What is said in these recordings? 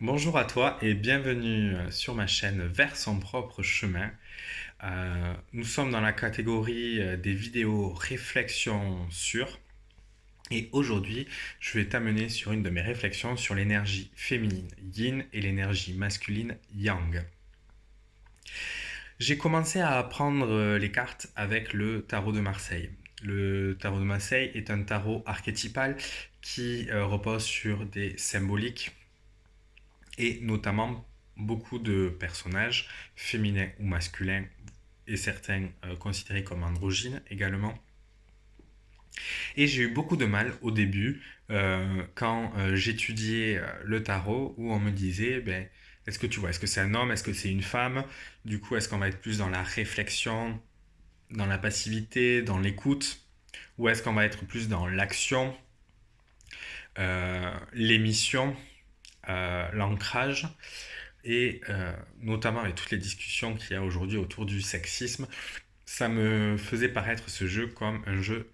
Bonjour à toi et bienvenue sur ma chaîne Vers son propre chemin. Nous sommes dans la catégorie des vidéos réflexions sur et aujourd'hui je vais t'amener sur une de mes réflexions sur l'énergie féminine yin et l'énergie masculine yang. J'ai commencé à apprendre les cartes avec le tarot de Marseille. Le tarot de Marseille est un tarot archétypal qui repose sur des symboliques et notamment beaucoup de personnages féminins ou masculins et certains considérés comme androgynes également. Et j'ai eu beaucoup de mal au début quand j'étudiais le tarot où on me disait est-ce que tu vois, est-ce que c'est un homme, est-ce que c'est une femme? Du coup, est-ce qu'on va être plus dans la réflexion, dans la passivité, dans l'écoute? Ou est-ce qu'on va être plus dans l'action, l'émission, l'ancrage? Et notamment avec toutes les discussions qu'il y a aujourd'hui autour du sexisme, ça me faisait paraître ce jeu comme un jeu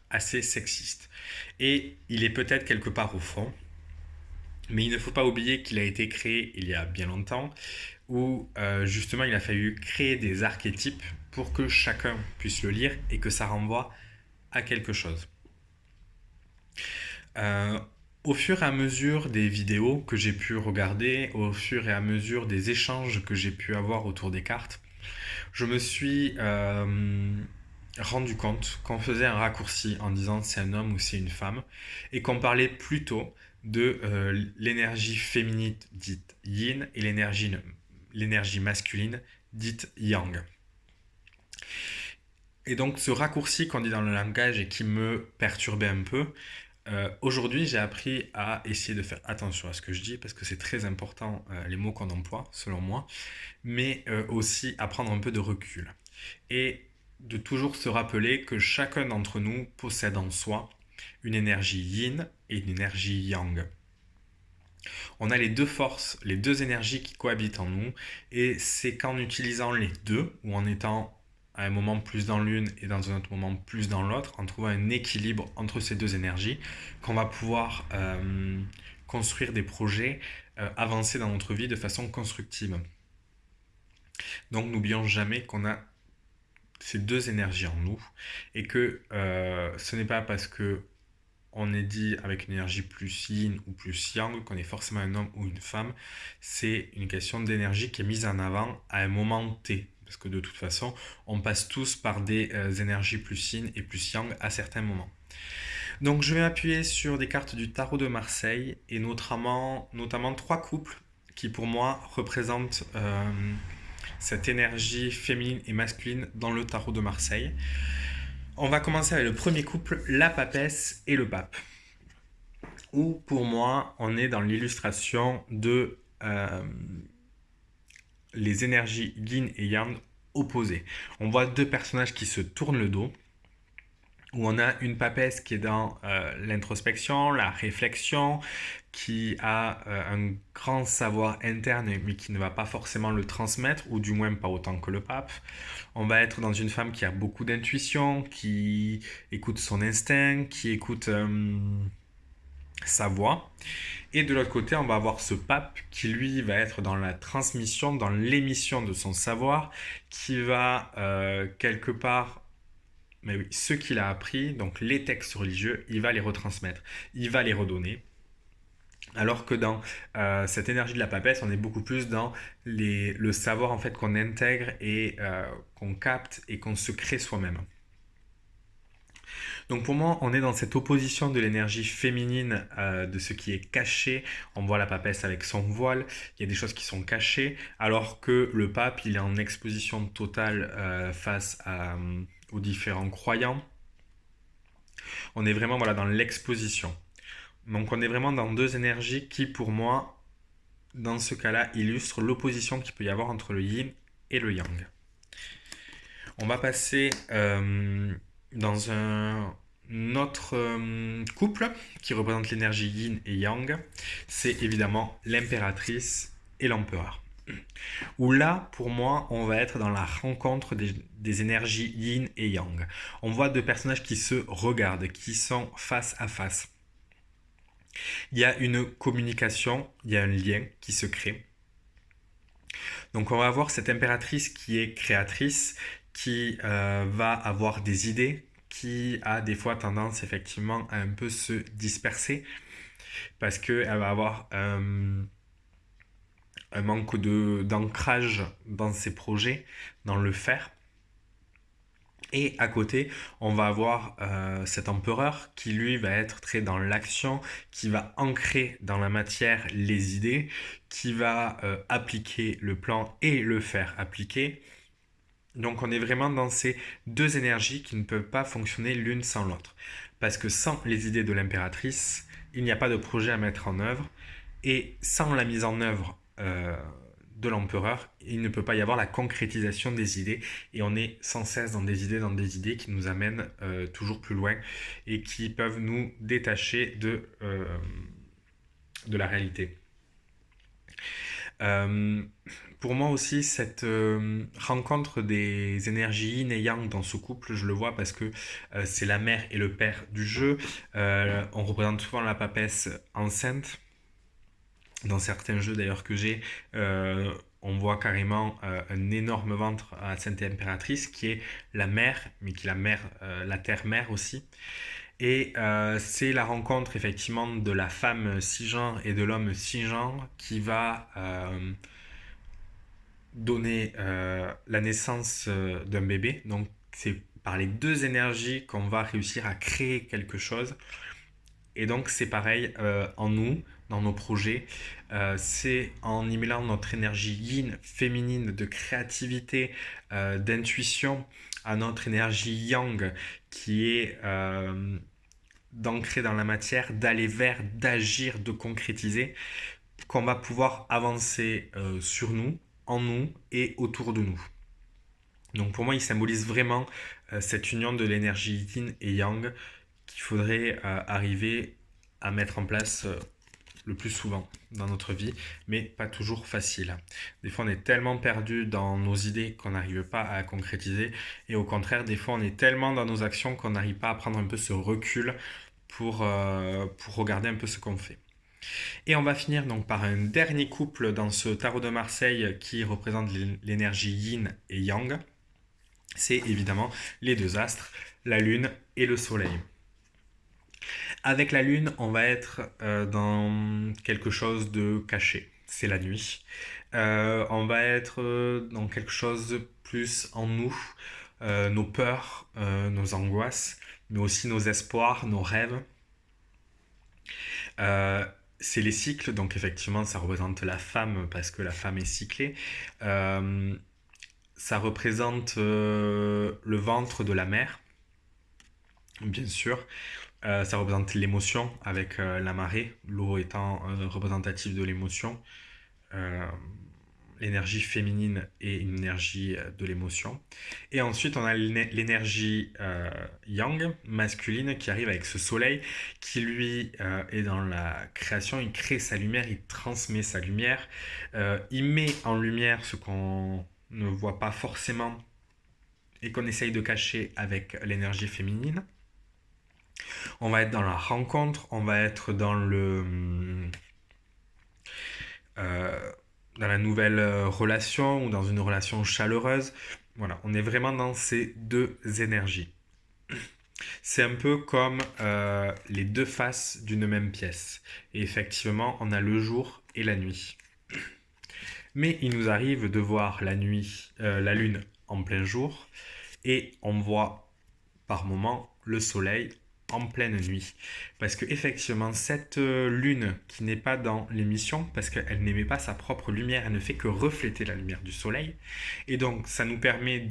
assez sexiste. Et il est peut-être quelque part au fond, mais il ne faut pas oublier qu'il a été créé il y a bien longtemps, où justement il a fallu créer des archétypes pour que chacun puisse le lire et que ça renvoie à quelque chose. Euh, Au fur et à mesure des vidéos que j'ai pu regarder, au fur et à mesure des échanges que j'ai pu avoir autour des cartes, je me suis rendu compte qu'on faisait un raccourci en disant c'est un homme ou c'est une femme et qu'on parlait plutôt de l'énergie féminine dite yin et l'énergie masculine dite yang. Et donc ce raccourci qu'on dit dans le langage et qui me perturbait un peu, aujourd'hui j'ai appris à essayer de faire attention à ce que je dis parce que c'est très important les mots qu'on emploie selon moi, mais aussi à prendre un peu de recul. Et de toujours se rappeler que chacun d'entre nous possède en soi une énergie yin et une énergie yang. On a les deux forces, les deux énergies qui cohabitent en nous, et c'est qu'en utilisant les deux, ou en étant à un moment plus dans l'une et dans un autre moment plus dans l'autre, en trouvant un équilibre entre ces deux énergies, qu'on va pouvoir construire des projets, avancer dans notre vie de façon constructive. Donc n'oublions jamais qu'on a ces deux énergies en nous et que ce n'est pas parce que on est dit avec une énergie plus yin ou plus yang qu'on est forcément un homme ou une femme. C'est une question d'énergie qui est mise en avant à un moment T. Parce que de toute façon, on passe tous par des énergies plus yin et plus yang à certains moments. Donc je vais m'appuyer sur des cartes du tarot de Marseille et notamment trois couples qui pour moi représentent cette énergie féminine et masculine dans le tarot de Marseille. On va commencer avec le premier couple, la papesse et le pape. Où pour moi, on est dans l'illustration de les énergies yin et yang opposées. On voit deux personnages qui se tournent le dos, où on a une papesse qui est dans l'introspection, la réflexion, qui a un grand savoir interne, mais qui ne va pas forcément le transmettre, ou du moins pas autant que le pape. On va être dans une femme qui a beaucoup d'intuition, qui écoute son instinct, qui écoute sa voix. Et de l'autre côté, on va avoir ce pape qui, lui, va être dans la transmission, dans l'émission de son savoir, qui va quelque part mais oui, ce qu'il a appris, donc les textes religieux, il va les retransmettre, il va les redonner. Alors que dans cette énergie de la papesse, on est beaucoup plus dans le savoir en fait qu'on intègre et qu'on capte et qu'on se crée soi-même. Donc pour moi, on est dans cette opposition de l'énergie féminine, de ce qui est caché. On voit la papesse avec son voile, il y a des choses qui sont cachées, alors que le pape, il est en exposition totale face aux différents croyants. On est vraiment voilà, dans l'exposition. Donc on est vraiment dans deux énergies qui, pour moi, dans ce cas-là, illustrent l'opposition qu'il peut y avoir entre le yin et le yang. On va passer dans un autre couple qui représente l'énergie yin et yang. C'est évidemment l'impératrice et l'empereur. Où là, pour moi, on va être dans la rencontre des énergies yin et yang. On voit deux personnages qui se regardent, qui sont face à face. Il y a une communication, il y a un lien qui se crée. Donc on va avoir cette impératrice qui est créatrice, qui va avoir des idées, qui a des fois tendance effectivement à un peu se disperser parce qu'elle va avoir un manque d'ancrage dans ses projets, dans le faire. Et à côté, on va avoir cet empereur qui lui va être très dans l'action, qui va ancrer dans la matière les idées, qui va appliquer le plan et le faire appliquer. Donc on est vraiment dans ces deux énergies qui ne peuvent pas fonctionner l'une sans l'autre. Parce que sans les idées de l'impératrice, il n'y a pas de projet à mettre en œuvre. Et sans la mise en œuvre de l'empereur, il ne peut pas y avoir la concrétisation des idées. Et on est sans cesse dans des idées qui nous amènent toujours plus loin et qui peuvent nous détacher de la réalité. Euh, pour moi aussi, cette rencontre des énergies yin et yang dans ce couple, je le vois parce que c'est la mère et le père du jeu. On représente souvent la papesse enceinte. Dans certains jeux d'ailleurs que j'ai, on voit carrément un énorme ventre à Sainte Impératrice qui est la mère, mais qui est la terre-mère aussi. Et c'est la rencontre effectivement de la femme cisgenre et de l'homme cisgenre qui va donner la naissance d'un bébé. Donc c'est par les deux énergies qu'on va réussir à créer quelque chose. Et donc c'est pareil en nous, dans nos projets. C'est en y mêlant notre énergie yin, féminine, de créativité, d'intuition, à notre énergie yang, qui est d'ancrer dans la matière, d'aller vers, d'agir, de concrétiser, qu'on va pouvoir avancer sur nous, en nous et autour de nous. Donc pour moi, il symbolise vraiment cette union de l'énergie yin et yang qu'il faudrait arriver à mettre en place le plus souvent dans notre vie, mais pas toujours facile. Des fois, on est tellement perdu dans nos idées qu'on n'arrive pas à concrétiser, et au contraire, des fois, on est tellement dans nos actions qu'on n'arrive pas à prendre un peu ce recul pour regarder un peu ce qu'on fait. Et on va finir donc par un dernier couple dans ce tarot de Marseille qui représente l'énergie yin et yang. C'est évidemment les deux astres, la lune et le soleil. Avec la lune, on va être dans quelque chose de caché. C'est la nuit. On va être dans quelque chose de plus en nous, nos peurs, nos angoisses, mais aussi nos espoirs, nos rêves. C'est les cycles, donc effectivement, ça représente la femme parce que la femme est cyclée. Ça représente le ventre de la mère, bien sûr. Ça représente l'émotion avec la marée, l'eau étant représentative de l'émotion. Euh, L'énergie féminine et une énergie de l'émotion. Et ensuite, on a l'énergie yang, masculine, qui arrive avec ce soleil, qui lui est dans la création, il crée sa lumière, il transmet sa lumière, il met en lumière ce qu'on ne voit pas forcément et qu'on essaye de cacher avec l'énergie féminine. On va être dans la rencontre, on va être dans la nouvelle relation ou dans une relation chaleureuse. Voilà, on est vraiment dans ces deux énergies. C'est un peu comme les deux faces d'une même pièce. Et effectivement, on a le jour et la nuit. Mais il nous arrive de voir la lune en plein jour, et on voit par moments le soleil en pleine nuit. Parce que effectivement, cette lune qui n'est pas dans l'émission, parce qu'elle n'émet pas sa propre lumière, elle ne fait que refléter la lumière du soleil. Et donc, ça nous permet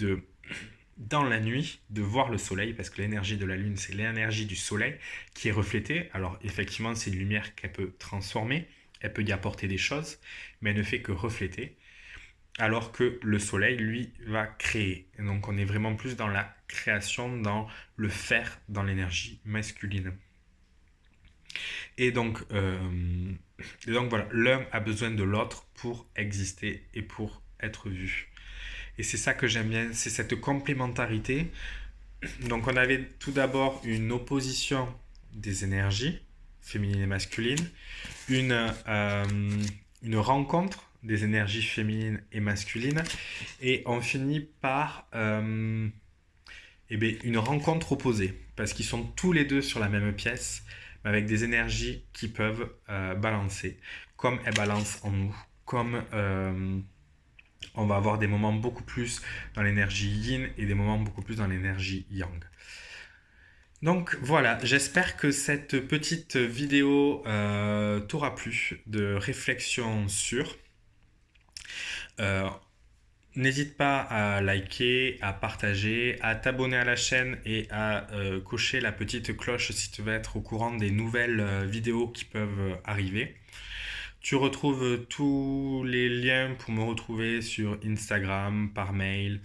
dans la nuit, de voir le soleil, parce que l'énergie de la lune, c'est l'énergie du soleil qui est reflétée. Alors, effectivement, c'est une lumière qu'elle peut transformer, elle peut y apporter des choses, mais elle ne fait que refléter. Alors que le soleil, lui, va créer. Et donc on est vraiment plus dans la création, dans le faire, dans l'énergie masculine. Et donc, voilà, l'un a besoin de l'autre pour exister et pour être vu. Et c'est ça que j'aime bien, c'est cette complémentarité. Donc on avait tout d'abord une opposition des énergies, féminines et masculines, une, une rencontre des énergies féminines et masculines, et on finit par une rencontre opposée, parce qu'ils sont tous les deux sur la même pièce, mais avec des énergies qui peuvent balancer, comme elles balancent en nous, comme on va avoir des moments beaucoup plus dans l'énergie yin et des moments beaucoup plus dans l'énergie yang. Donc voilà, j'espère que cette petite vidéo t'aura plu de réflexion sur. Euh, N'hésite pas à liker, à partager, à t'abonner à la chaîne et à cocher la petite cloche si tu veux être au courant des nouvelles vidéos qui peuvent arriver. Tu retrouves tous les liens pour me retrouver sur Instagram, par mail,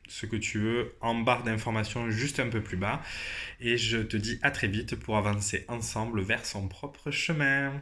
ce que tu veux, en barre d'informations juste un peu plus bas. Et je te dis à très vite pour avancer ensemble vers son propre chemin.